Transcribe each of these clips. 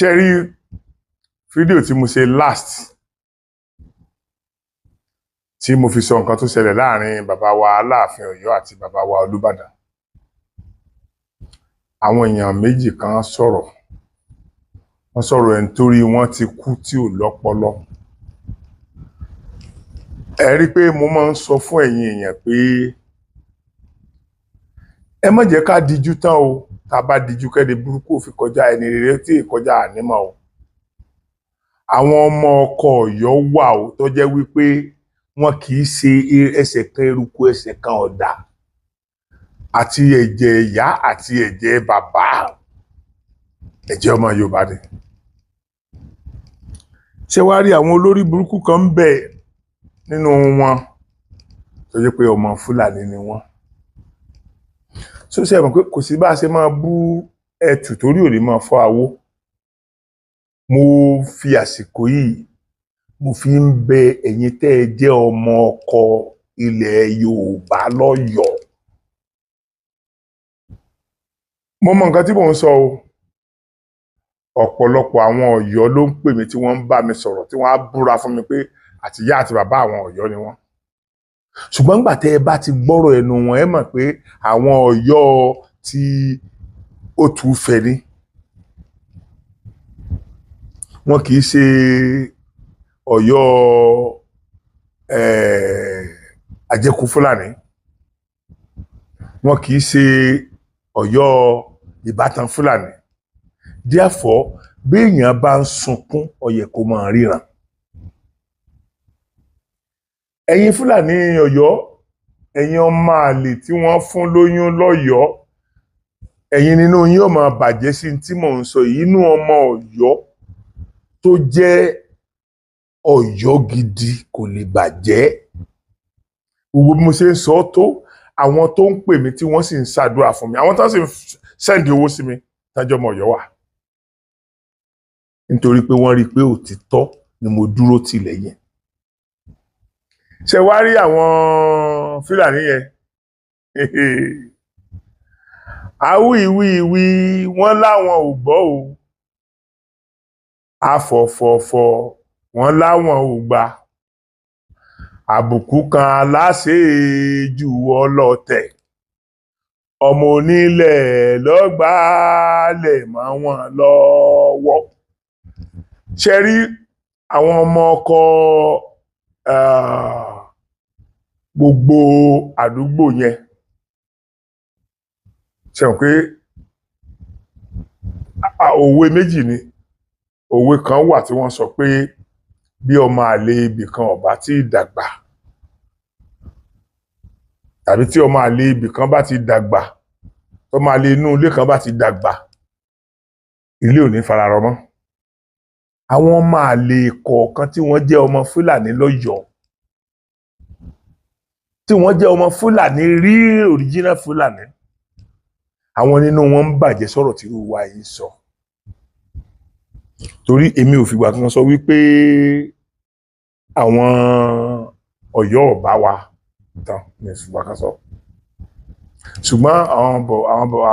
ṣe rí fídíò tí mo ṣe last tí mo fi sọ nǹkan tó ṣẹlẹ̀ láàrin bàbá wa Aláàfin Ọ̀yọ́ àti bàbá wa Olúbàdàn. Àwọn èèyàn méjì kan sọ̀rọ̀. Wọ́n sọ̀rọ̀ ẹni torí wọ́n ti kú tí ò lọ́pọlọ. Ẹ rí pé mo máa ń sọ fún ẹ̀yin èèyàn pé ẹ má jẹ́ ká dijú tán o. Tá bá dijú kẹ́ni burúkú fi kọjá ẹni rere tí kọjá ànímọ́ o. Àwọn ọmọ ọkọ Ọ̀yọ́ wà o tó jẹ́ wípé wọn kì í ṣe ẹsẹ̀ kan eruku ẹsẹ̀ kan ọ̀dà. Àti ẹ̀jẹ̀ ìyá àti ẹ̀jẹ̀ bàbá. Ẹ̀jẹ̀ ọmọ Yorùbá ni. Ṣé wá rí àwọn olórí burúkú kan ń bẹ nínú wọn tó jẹ́ pé ọmọ Fúlàní ni wọ́n. So ṣe mọ̀ pé kò sí bá ṣe máa bú ẹtù torí ò lè máa fọ́ awó. Mo fi àsìkò yìí mo fi ń bẹ ẹ̀yin tẹ́ ẹ jẹ́ ọmọ ọkọ ilẹ̀ Yorùbá lọ́yọ̀ọ́. Mo mọ nǹkan tí mò ń sọ o. Ọ̀pọ̀lọpọ̀ àwọn Ọ̀yọ́ ló ń pè mí tí wọ́n ń bá mi sọ̀rọ̀ tí wọ́n á búra fún mi pé àtìyá àti bàbá àwọn Ọ̀yọ́ ni wọ́n. Ṣùgbọ́n nígbà tẹ́ ẹ bá ti gbọ́rọ̀ ẹnu wọn ẹ mọ̀ pé àwọn Ọ̀yọ́ tí ó tú fẹ́ ni. Wọn kì í ṣe Ọ̀yọ́ àjẹkù Fúlàní. Wọn kì í ṣe Ọ̀yọ́ ìbátan Fúlàní. Therefore, bí èèyàn bá ń sunkún ó yẹ kó máa ríran. Ẹ̀yin Fúlàní Ọ̀yọ́, ẹ̀yin ọmọ àlè tí wọ́n fún lóyún lọ́yọ̀ọ́, ẹ̀yin nínú yín ó máa bàjẹ́ sí tí mò ń sọ yìí. Inú ọmọ Ọ̀yọ́ tó jẹ́ Ọ̀yọ́ gidi kò lè bàjẹ́. Gbogbo bí mo ṣe ń sọ tó, àwọn tó ń pè mí tí wọ́n sì ń ṣàdúrà fún mi, àwọn tó sì ń sẹ́ndì owó sí mi tájọ́ ọmọ Ọ̀yọ́ wà. Nítorí pé wọ́n rí i pé òtítọ́ ni mo dúró tì lẹ́yìn. Ṣé wá rí àwọn Fúlàní yẹn? Awíwíwí wọ́n láwọn ò gbọ́ o. Afọ̀fọ̀fọ̀ wọ́n láwọn ò gbà. Àbùkù kan aláṣẹ jù ọlọ́tẹ̀. Ọmọ onílẹ̀ lọ́gbàálẹ̀ mọ́ wọn lọ́wọ́. Ṣé rí àwọn ọmọ ọkọ gbogbo àdúgbò yẹn? Ṣé mọ̀ pé òwe méjì ni. Òwe kan wà tí wọ́n sọ pé bí ọmọ àlè ibì kan ò bá ti dàgbà, tàbí tí ọmọ àlè ibì kan bá ti dàgbà, tọmọ àlè inú ilé kan bá ti dàgbà, ilé ò ní fararọ mọ́. Àwọn ọmọ àlè kọ̀ọ̀kan tí wọ́n jẹ́ ọmọ Fúlàní lọ́yọ̀ọ́, tí wọ́n jẹ́ ọmọ Fúlàní rí original Fúlàní, àwọn nínú wọn ń bàjẹ́ sọ̀rọ̀ tí irú wa yìí sọ. Torí èmi ò fìgbà kan sọ wípé àwọn Ọ̀yọ́ ò bá wa tán, mi ò fìgbà kan sọ. Ṣùgbọ́n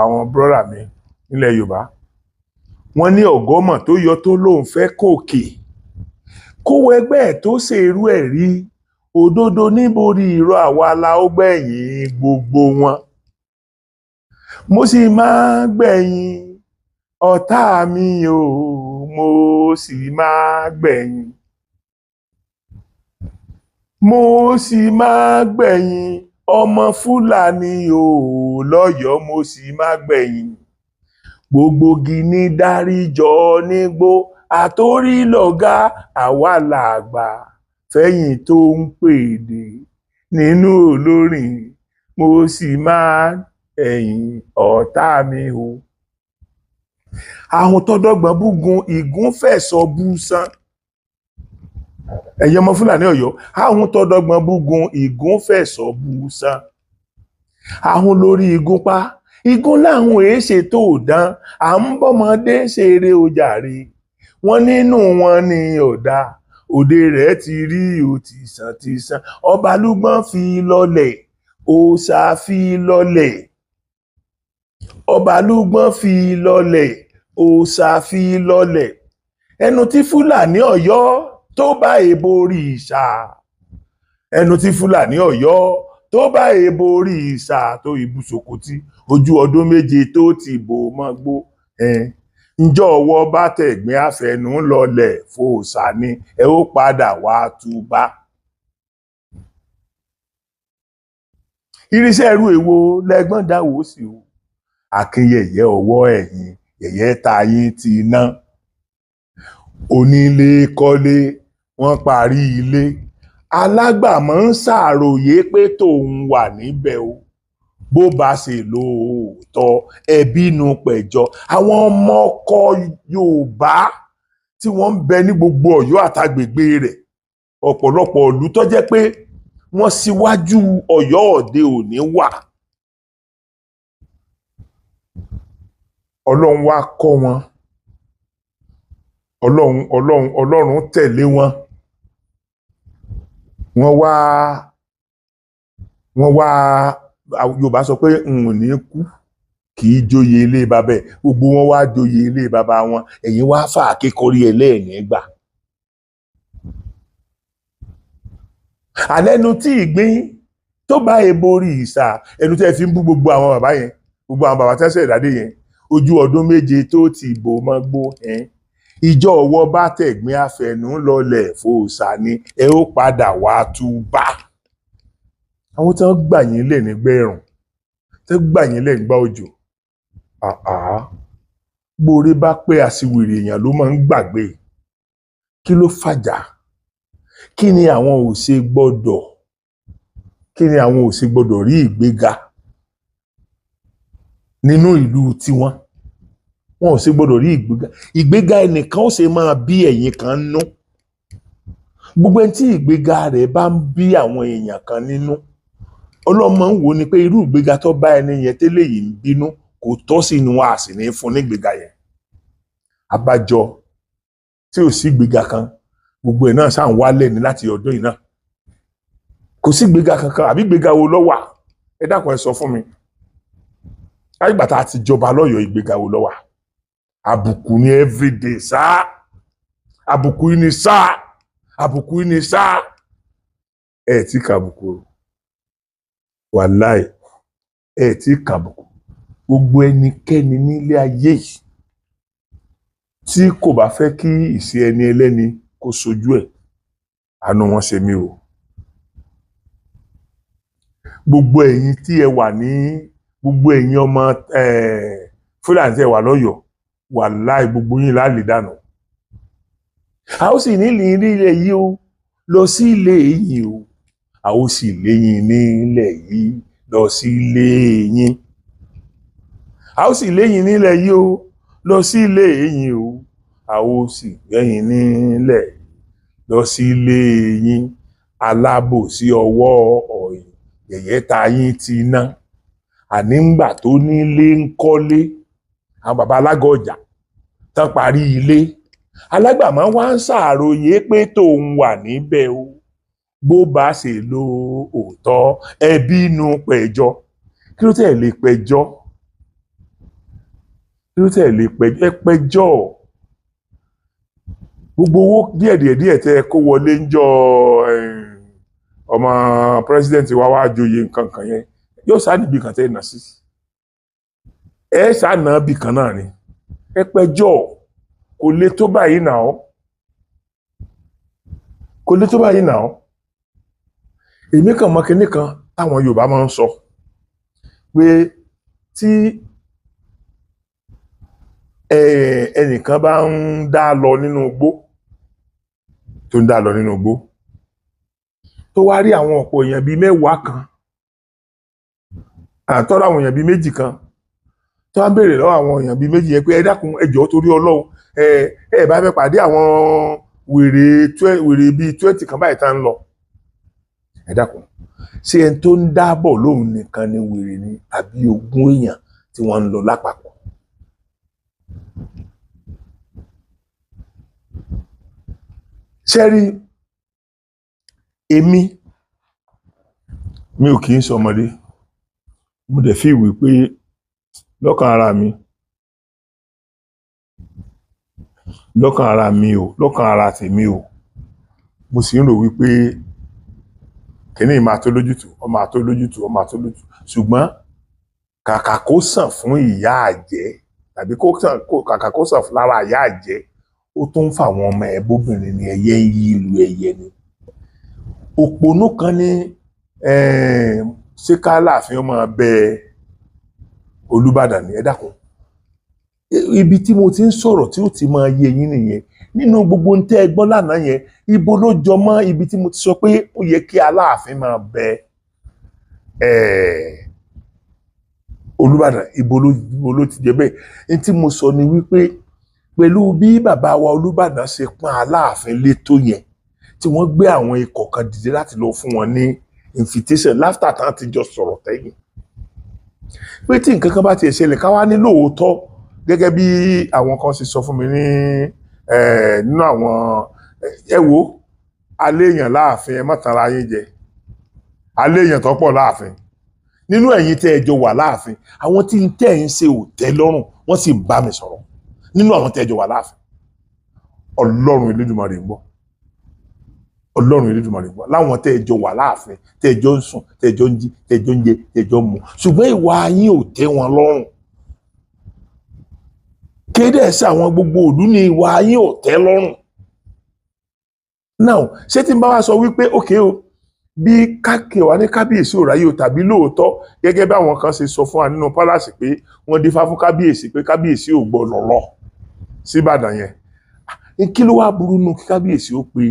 àwọn brọ́dà mi nílẹ̀ Yorùbá, wọ́n ní ọ̀gọ́mọ̀ tó yọ tó lóun fẹ́ kòkè. Kówó ẹgbẹ́ ẹ̀ tó ṣèrú ẹ̀ rí. Òdodo níborí irọ́ àwa la ó gbẹ̀yìn gbogbo wọn. Mo sì máa gbẹ̀yìn ọ̀tá mi o, mo sì máa gbẹ̀yìn. Mo sì máa gbẹ̀yìn ọmọ Fúlàní o lọ́yọ̀ọ́, mo sì máa gbẹ̀yìn. Gbogbo gini dáríjọ nígbó, àtórí lọ̀gá àwa làgbà. Fẹ́yìn tó ń pèdè nínú olórin, mo sì máa ẹ̀yìn ọ̀tá mi o. Àwọn tọ́dọ́gbọ̀n búgun ìgún fẹ̀sọ̀ bú sán. Ẹ̀yin ọmọ Fúlàní Ọ̀yọ́, àwọn tọ́dọ́gbọ̀n búgun ìgún fẹ̀sọ̀ bú sán. Àwọn lórí igun pa, igun láwọn èéṣe tó dán, à ń bọ́mọdé ṣeré ojàre. Wọ́n nínú wọn ni ọ̀dà, òde rẹ̀ ti rí òtìsàn. Ọbalúgbọ́n fi lọ́lẹ̀, òòṣà fi lọ́lẹ̀. Ọbalúgbọ́n fi lọ́lẹ̀, òòṣà fi lọ́lẹ̀. ẹnu tí Fúlàní Ọ̀yọ́ tó bá èèbò òrìṣà, ẹnu tí Fúlàní Ọ̀yọ́ tó bá èèbò òrìṣà tó ìbùsòkòtì ojú ọdún méje tó ti bò mọ́ gbó ǹjọ́ ọwọ́ bá tẹ̀gbìn àfẹnú lọlẹ̀ fòòṣà ni ẹ ó padà wá túbá. irinṣẹ́ irú èwo lẹ́gbọ́n dáwò sí o akínyẹ̀yẹ́ ọwọ́ ẹ̀yìn yẹ̀yẹ́ ta yín ti ná onílé kọ́lé wọ́n parí ilé alágbàmọ́ ń ṣàròyé pé tòun wà níbẹ̀ o bó bá ṣe lóòótọ́ ẹbí nu pẹ̀jọ. àwọn ọmọ ọkọ Yorùbá tí wọ́n ń bẹ ní gbogbo Ọ̀yọ́ àtàgbègbè rẹ̀ ọ̀pọ̀lọpọ̀ ìlú tó jẹ́ pé wọ́n síwájú Ọ̀yọ́ òde òní wà. Ọlọ́run wá kọ́ wọn, Ọlọ́run tẹ̀lé wọn. wọ́n wá Yorùbá sọ pé n ò ní kú kì í joyè ilé bàbá ẹ̀, gbogbo wọn wá joyè ilé bàbá wọn, ẹ̀yin wá fà kékọrí ẹlẹ́ẹ̀ní gbà. àlẹ́nu tí ìgbín tó bá èèbò òrìṣà ẹnu tẹ́ fi ń bú gbogbo àwọn bàbá yẹn, gbogbo àwọn bàbá tẹ́sẹ̀ ìdádé yẹn ojú ọdún méje tó ti bò mọ́ gbó ìjọ ọwọ́ bá tẹ̀gbìn àfẹnú lọlẹ̀ fòòṣà ni ẹ ó padà wá túbá. àwọn tí wọ́n gbà yín lẹ̀ nígbà ẹ̀rùn tí wọ́n gbà yín lẹ̀ nígbà òjò gbóore bá pé àṣìwèrè èèyàn ló máa ń gbàgbé. kí ló fàjà? kí ni àwọn ò ṣe gbọ́dọ̀ rí ìgbéga nínú ìlú tiwọn? wọn ò ṣe gbọ́dọ̀ rí ìgbéga ẹnìkan ó ṣe máa bí ẹ̀yin kan nú. gbogbo ẹni tí ìgbéga rẹ̀ bá ń bí àwọn èèyàn kan nínú, ọlọ́mọ ń wò ni pé irú ìgbéga tó bá ẹni yẹn tẹ́lẹ̀ yìí ń bínú kò tọ́ sí inú wa sì ní fún nígbéga yẹn. abájọ tí ò sí ìgbéga kan gbogbo ẹ̀ náà ṣáà ń wálẹ̀ ní láti ọdún yìí náà. kò sí ìgbéga kankan, àbí ìgbéga wo ló wà? ẹ dákun ẹ sọ fún mi. láìgbà tá a ti jọba lọ́yọ̀ọ́ ìgbéga wo ló wà? àbùkù ni everyday sáà, àbùkù yìí ni sáà, àbùkù yìí ni sáà. ẹ ti kàbùkù wàláì, ẹ ti kàbùkù. gbogbo ẹnikẹ́ni nílé ayé yìí tí kò bá fẹ́ kí ìṣe ẹni ẹlẹ́ni kó sojú ẹ̀, àánú wọn ṣe mí o. gbogbo ẹ̀yin tí ẹ wà ní gbogbo ẹ̀yin ọmọ Fúlàní tí ẹ wà lọ́yọ̀ọ́ wàláì gbogbo yín láàlè dànù. a ó sì nílẹ̀ nílẹ̀ yìí o lọ sí ilé yìí o, a ó sì léyìn nílẹ̀ yìí lọ sí ilé yín. a ó sì léyìn nílẹ̀ yìí o lọ sí ilé yín o, a ó sì léyìn nílẹ̀ lọ sí ilé yín. alábòsí ọwọ́ ọ̀yìn yẹ̀yẹ́ ta yín ti ná. àní ńgbà tó nílé ń kọ́lé, àwọn bàbá alága ọjà tán parí ilé, alágbàmọ́ wá ń ṣàròyé pé tòun wà níbẹ̀ o bó bá ṣe lóòótọ́ ẹbí nu pẹ̀jọ. kí ló tẹ̀ lè pẹjọ́? kí ló tẹ̀ lè pẹjọ́? ẹ pẹjọ́. gbogbo owó díẹ̀ tẹ́ kó wọlé ń jọ ọmọ pírẹsidẹ́ǹtì wa wá joyè nǹkan kan yẹn yóò sá níbi kan tẹ́ ẹ̀ nà sí. ẹ ṣàna bì kan náà ni. ẹ pẹjọ́. kò lè tó báyìí náà. kò lè tó báyìí náà. èmi kàn mọ̀ kinní kan táwọn Yorùbá máa ń sọ pé tí ẹnìkan bá ń dá lọ nínú igbó tó ń dá lọ nínú igbó tó wá rí àwọn ọ̀pọ̀ èèyàn bíi mẹ́wàá kan àtọ́rọ̀ àwọn èèyàn bíi méjì kan tó wá ń béèrè lọ́wọ́ àwọn èèyàn bíi méjì yẹn pé ẹ dákun ẹ jọ̀ọ́ torí Ọlọ́run ẹ bá fẹ́ pàdé àwọn wèrè bíi 20 kan báyìí tá ń lọ. ẹ dákun ṣé ẹni tó ń dábọ̀ lóhun nìkan ni wèrè ni àbí 20 èèyàn tí wọ́n ń lọ lápapọ̀? ṣẹ́rí èmi mi ò kì í sọmọdé, mo dẹ̀ fi ìwé pé lọ́kàn ara mi lọ́kàn ara mi o, lọ́kàn ara tèmi o, mo sì ń rò wípé kìíní máa tó lójútùú, ó máa tó lójútùú, ó máa tó lójútùú. Ṣùgbọ́n kàkà kó sàn fún ìyá àjẹ́ tàbí kàkà kó sàn lára ìyá àjẹ́, ó tún ń fà àwọn ọmọ ẹ̀bóbìnrin ní ẹyẹ ń yí ìlú ẹyẹ ni. Òpònú kan ní ṣé ká láàfin ọmọ bẹ Olúbàdàn ní ẹ dákun. Ibi tí mo ti ń sọ̀rọ̀ tí ó ti máa yé yín nìyẹn. Nínú gbogbo ń tẹ́ ẹ gbọ́ lánàá yẹn, ibo ló jọ mọ́ ibi tí mo ti sọ pé ó yẹ kí Aláàfin máa bẹ Olúbàdàn, ibo ló ti jẹ bẹ́ẹ̀. Ní tí mo sọ ni wípé pẹ̀lú bí bàbá wa Olúbàdàn ṣe pọ́n Aláàfin lé tó yẹn, tí wọ́n gbé àwọn ikọ̀ kan dìde láti lọ fún wọn ní invitation láfítà tán ti jọ sọ̀rọ̀ tẹ́yìn. Pé tí nǹkan kan bá ti ṣẹlẹ̀ ká wá ní lóòótọ́ gẹ́gẹ́ bí àwọn kan ṣe sọ fún mi ní nínú àwọn wo aléèyàn láàfin, ẹ má tanra yín jẹ, aléèyàn tó pọ̀ láàfin. Nínú ẹ̀yin tẹ́ ẹ jọ wà láàfin, àwọn tí ń tẹ́ ẹ̀ ń ṣe ò tẹ́ lọ́rùn, wọ́n sì ń bá mi sọ̀rọ̀. Nínú àwọn tẹ́ ẹ jọ wà láàfin, Ọlọ́run Elédùmarè ń gbọ́. Ọlọ́run Elédùmarè ń gbọ́. Láwọn tẹ́ ẹ jọ wà láàfin, tẹ́ ẹ jọ ń sùn, tẹ́ ẹ jọ ń jí, tẹ́ ẹ jọ ń jẹ, tẹ́ ẹ jọ ń mu. Ṣùgbọ́n ìwà yín ò tẹ́ wọn lọ́rùn. Kéde ẹ̀sẹ̀ àwọn gbogbo òlú ni ìwà yín ò tẹ́ lọ́rùn. Now, ṣé tí n bá wá sọ wípé ókè o, bí káàkiri wa ní kábíyèsí ò ráyè o, tàbí lóòótọ́ gẹ́gẹ́ bí àwọn kan ṣe sọ fún wa nínú pálásì pé wọ́n dífá fún kábíyèsí pé kábíyèsí ò gbọ́dọ̀ lọ sí Ìbàdàn yẹn. Kí ló wá burú nù kí kábíyèsí ó pe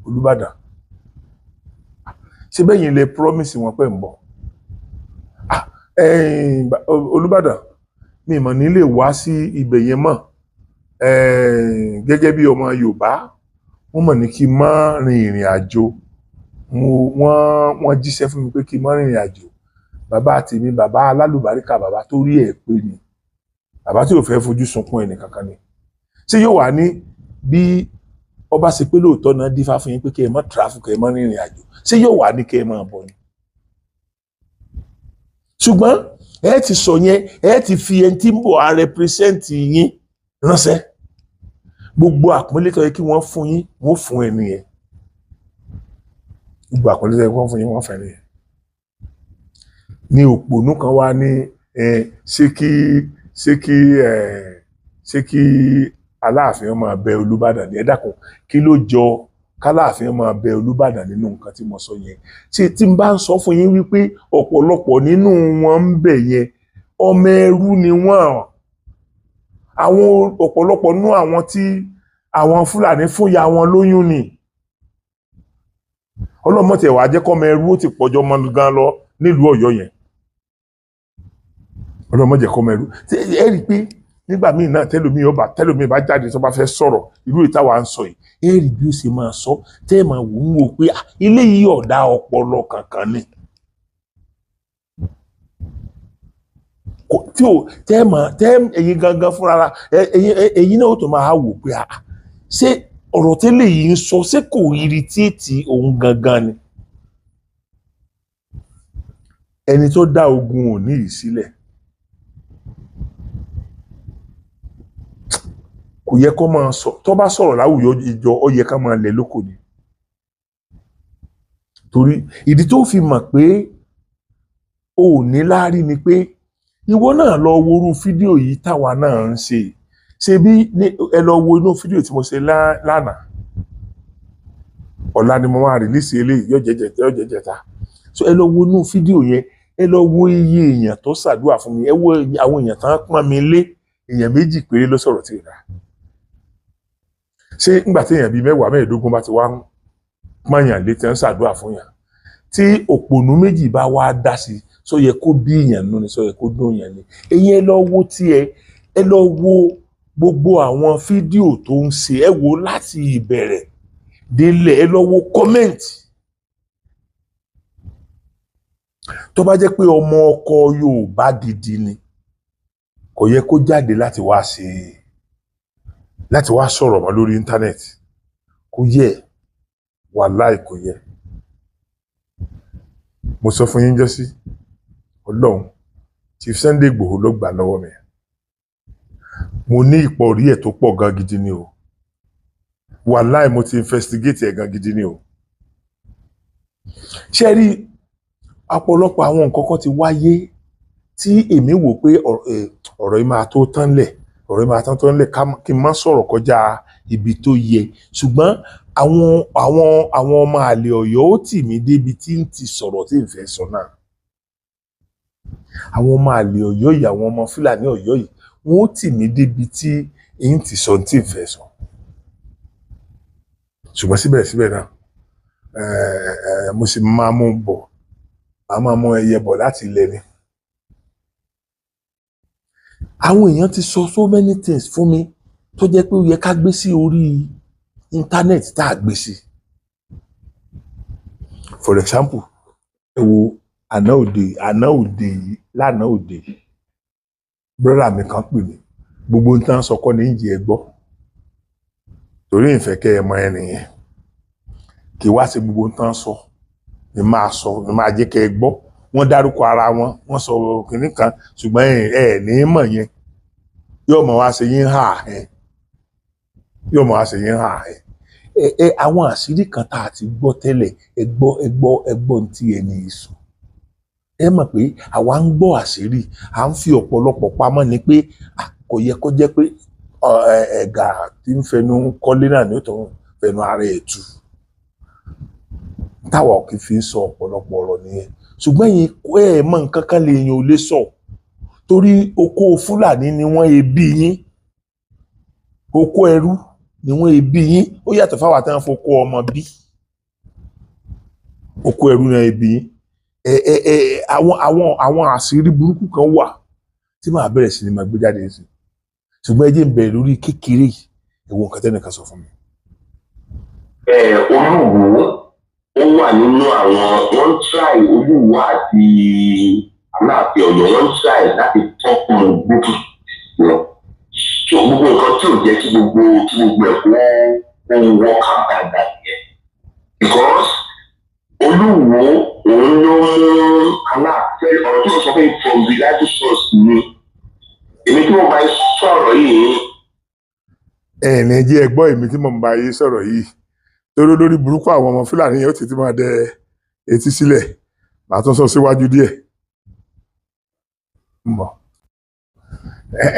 Olúbàdàn? Ṣé bẹ́yìn lè promise wọn pé ń bọ̀? Olúbàdàn mi mọ̀ ní lè wá sí ibẹ̀ yẹn mọ́. Gẹ́gẹ́ bí ọmọ Yorùbá, wọ́n mọ̀ ní kí n má rin ìrìn àjò. Wọ́n jíṣẹ́ fún mi pé kí n má rin ìrìn àjò. Bàbá tèmi, bàbá alálùbáríkà, bàbá tó rí ẹ̀ pé ni. Bàbá tí ò fẹ́ fojú sunkún ẹnì kankan ni. Ṣé yóò wá ní bí ọba ṣe pé lóòótọ́ náà dífá fún yín pé kí ẹ má tráfù, kí ẹ má rin ìrìn àjò, ṣé yóò wá ní kí ẹ máa bọ̀ ni? Ṣùgbọ́n ẹ ti sọ yẹn, ẹ ti fi ẹni tí ń bọ̀ á represent yín ránṣẹ́. Gbogbo àpọ́nlé tó yẹ kí wọ́n fún yín, wọ́n fún ẹni yẹn. Gbogbo àpọ́nlé tó yẹ kí wọ́n fún yín, wọ́n fún ẹni yẹn. Ní òpònú kan wá ní ṣé kí Aláàfin máa bẹ Olúbàdàn ní ẹ dákun. Kí ló jọ k'Aláàfin máa bẹ Olúbàdàn nínú nǹkan tí mo sọ yẹn? Ṣé tí n bá ń sọ fún yín wípé ọ̀pọ̀lọpọ̀ nínú wọn ń bẹ yẹn ọmọ ẹrú ni wọ́n. Àwọn ọ̀pọ̀lọpọ̀ nínú àwọn tí àwọn Fúlàní fún ya wọn lóyún ni. Ọlọ́mọ̀tẹ̀ wàá jẹ́ kọ́mọ ẹrú ó ti pọ̀jọ́ mọ́ gan lọ nílùú Ọ̀yọ́ yẹn. Ọlọ́mọ̀jẹ̀ kọ́mọ ẹrú. Ẹ rí i pé nígbà míì náà tẹ́lòmíì bá jáde tó bá fẹ́ sọ̀rọ̀ irú ìta wa ń sọ yìí, ẹ rí bí ó ṣe máa sọ, tẹ́ ẹ máa wò ó wò pé ilé yìí ọ̀dà ọpọlọ kankan ni. Ẹ̀yin gangan fúnra ẹ̀yin náà ó tó máa wò pé ṣé ọ̀rọ̀ tẹ́lẹ̀ yìí ń sọ ṣé kò irritate òun gangan ni? Ẹni tó dá ogun òní yìí sílẹ̀ kò yẹ kó máa sọ, tó bá sọ̀rọ̀ láwùjọ ìjọ ó yẹ ká máa lẹ̀ lóko ni. Torí ìdí tó fi mọ̀ pé o ò ní láárí ni pé ìwọ náà lọ worú fídíò yìí táwa náà ń ṣe. Ṣé bí ẹ lọ wo inú fídíò tí mo ṣe lánàá, ọ̀la ni mo máa rìlíìsì eléyìí yóò jẹjẹta. So ẹ lọ wo inú fídíò yẹn, ẹ lọ wo iye èèyàn tó ṣàdúrà fún mi, ẹ wo àwọn èèyàn tán pọ́n mi lé, èèyàn 2 péré ló sọ̀rọ̀ tí ì dá. Ṣé nígbà tí èèyàn bíi 10, 15 bá ti wá pọ́nyàn lé tí wọ́n ṣàdúrà fún yàn, tí òpònú 2 bá wá dá sí, sọ yẹ kó bí èèyàn nú ni, sọ yẹ kó dún èèyàn ni. Ẹ̀yin ẹ lọ wo ẹ lọ wo gbogbo àwọn fídíò tó ń ṣe, ẹ wo láti ìbẹ̀rẹ̀ délẹ̀, ẹ lọ wo kọ́mẹ̀ntì. Tó bá jẹ́ pé ọmọ ọkọ Yorùbá gidi ni, kò yẹ kó jáde láti wá sọ̀rọ̀ mọ́ lórí íńtánẹ́ẹ̀tì. Kò yẹ, wàláì kò yẹ. Mo sọ fún yín jọ́sí, Ọlọ́run Chief Sunday Igboho ló gbà lọ́wọ́ mi. Mo ní ìpọ̀rí ẹ̀ tó pọ̀ gan gidi ni o. wàláì mo ti investigate ẹ̀ gan gidi ni o. ṣé rí ọ̀pọ̀lọpọ̀ àwọn nǹkan kan ti wáyé tí èmi wò pé ọ̀rọ̀ yìí máa tó tán lẹ̀ kí n má sọ̀rọ̀ kọjá ibi tó yẹ ṣùgbọ́n àwọn ọmọ àlè Ọ̀yọ́ ó tì mí débi tí n ti sọ̀rọ̀ tí n fẹ́ sọ náà. àwọn ọmọ àlè Ọ̀yọ́ yìí àwọn ọmọ Fúlàní Ọ̀yọ́ yìí wọ́n ó tì mí débi tí n ti sọ tí n fẹ́ sọ. ṣùgbọ́n síbẹ̀síbẹ̀ náà mo sì máa mú ẹyẹ bọ̀ láti ilẹ̀ ni. àwọn èèyàn ti sọ so many things fún mi tó jẹ́ pé ó yẹ ká gbé sí orí íńtánẹ́ẹ̀tì tá a gbé sí. for example ẹ wo lánàá òde brọ́dà mi kan pè mí gbogbo ń tán sọkọ́ ní ìjì ẹ gbọ́ torí ìfẹ́ kẹ́ ẹ mọ ẹnìyẹn kì í wá sí gbogbo ń tán sọ ni máa jẹ́ kẹ́ ẹ gbọ́ wọ́n dárúkọ ara wọn wọ́n sọ kìnnì kan ṣùgbọ́n ẹ ní mọ̀ yẹn yóò mọ̀ wá ṣe yín hà ẹ́ àwọn àṣírí kan tá a ti gbọ́ tẹ́lẹ̀ ẹ gbọ́ tí ẹni sọ ẹ mọ̀ pé àwa ń gbọ́ àṣírí à ń fi ọ̀pọ̀lọpọ̀ pamọ́ ni pé kò yẹ kó jẹ́ pé ẹ̀gà tí ń fẹnu kọ́lé náà ní ó tó ń fẹnu ara ẹ̀ tú táwa ò kì í fi sọ ọ̀pọ̀lọpọ̀ ọ̀rọ̀ nìyẹn ṣùgbọ́n yìí ẹ mọ̀ nǹkan kan lèèyàn ò lè sọ torí oko Fúlàní ni wọ́n ebi yín oko ẹrú ni wọ́n ebi yín ó yàtọ̀ fáwọn àtàwọn foko ọmọ bí oko ẹrú ni ebi yín àwọn àṣírí burúkú kan wà tí màá bẹ̀rẹ̀ sí ni máa gbé jáde sí ṣùgbọ́n ẹ jẹ́ n bẹ̀rẹ̀ lórí kékeré ẹ̀wọ̀n nǹkan tẹ́nìkan sọ fún mi. Olúwo ó wà nínú àwọn wọ́n try Olúwo àti Aláàfin Ọ̀yọ́ wọ́n try láti tọ́kùn gbogbo lọ so gbogbo nǹkan tí ò jẹ́ kí gbogbo ẹ̀kọ́ ohun work out dáadáa yẹn because Olúwo òun ló mú Aláàfin ọ̀rọ̀ tí mo sọ pé from reliable source ni èmi tí mo bá sọ̀rọ̀ yìí. ẹ̀ẹ́nì jẹ́ ẹ gbọ́ èmi tí mo bá yé sọ̀rọ̀ yìí torí lórí burúkú àwọn ọmọ Fúlàní yẹn ó ti máa dẹ etí sílẹ̀ màá tún sọ síwájú díẹ̀.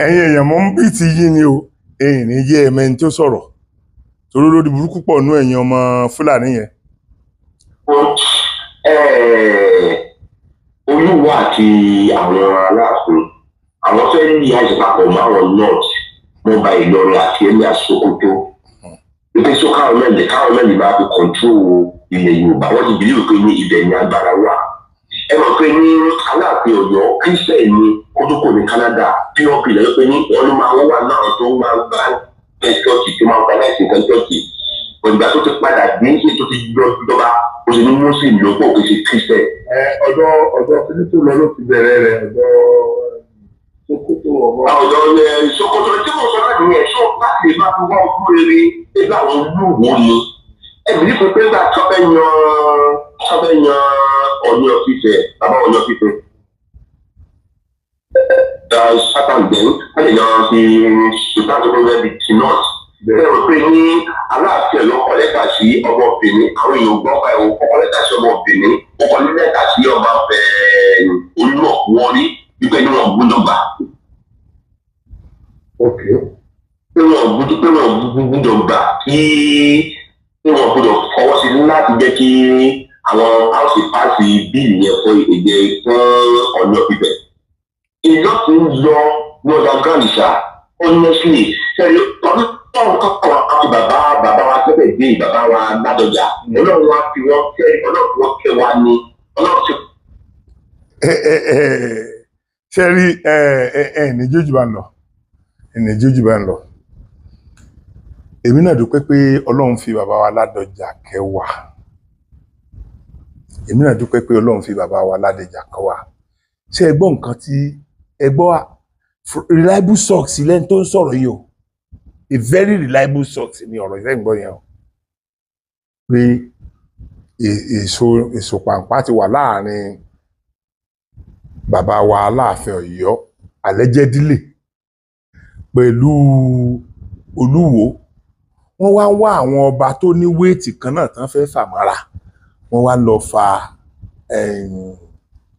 ẹ̀yin èèyàn mọ́ ń bí ti yín ni o ẹ̀ẹ́nì jẹ́ ẹ̀mẹ́ni tó sọ̀rọ̀ torí lórí burúkú pọ̀ nú ẹ̀yin ọmọ Fúlàní yẹn. Olúwo àti àwọn Aláàfin àwọn fẹ́ ní àìsàpapọ̀ mọ́ àwọn north wọ́n ba Ìlọrin àti Ẹ̀míà Sókótó pé so káwọn mẹ́lì máa fi kọ̀ntró ilẹ̀ Yorùbá wọ́n ti bìlíwò pé ní ibẹ̀ ní agbára wà. ẹ mọ̀ pé ní Aláàfin Ọ̀yọ́ Christian ní kótókò ní Canada pop lẹ́yìn pé ní wọ́n ló máa wọ́n wà náà tó máa ń bá chọ́ọ̀chì tó máa ń bá láìsí nǹkan chọ́ọ̀chì ògbà tó ti padà dé ṣe tó ti jọba ó sì ní Muslim lọ́pọ̀ kò ṣe Christian. ọ̀dọ̀ Fílípù lọ ló ti bẹ̀rẹ̀ rẹ̀ Sókótó Sókótó tí mo sọ láti yẹn sọ láti lè máa fi wá ọdún rere ẹgbẹ́ àwọn Olúwo ni ẹbí ní pípé gbà tọ́fẹ́ yan Ọ̀yọ́ Ifẹ̀ bàbá Ọ̀yọ́ Ifẹ̀ sátàǹdẹ̀ wọ́n lè yan fi sultan tó lọ́wọ́ ẹbí tí náà bẹ́ẹ̀ rò pé ní Aláàfin Ọ̀yọ́ kọ lẹ́tà sí ọmọ Benin àwọn èèyàn gbọ́ pa ẹ̀wọ̀n kọ lẹ́tà sí ọmọ Benin ó kọ lẹ́tà sí ọba Olúwo wọ́n rí wípé ní wọn gbọ́dọ̀ gbà. pé wọn gbọ́dọ̀ gbà kí wọn gbọ́dọ̀ fọwọ́ sí láti jẹ́ kí àwọn house pass bíìlì yẹn fún èdè fún Ọ̀yọ́ Ifẹ̀. ìjọ tí ń lọ ní ọjà gánìṣà honestly ṣẹlẹ̀ ọdún kọ́kọ́ àti bàbá wa tẹ́lẹ̀ dé bàbá wa Ládọjà Ọlọ́run wa fi wọ́n kẹ́ wa ní Ọlọ́run ti. ṣe rí ẹni jójú bá ń lọ èmi náà dúpẹ́ pé Ọlọ́run fi bàbá wa Ládọjà kẹ́ wa ṣé ẹ gbọ́ nǹkan tí ẹ gbọ́ reliable source lẹ́ni tó ń sọ̀rọ̀ yìí o a very reliable source ni ọ̀rọ̀ ìfẹ́ ìgbọ́ yẹn o pé èso pàǹpá ti wà láàrin bàbá wa Aláàfin Ọ̀yọ́ allegedly pẹ̀lú Olúwo wọ́n wá ń wá àwọn ọba tó ní wéètì kan náà tán fẹ́ fà mọ́ra wọ́n wá lọ fa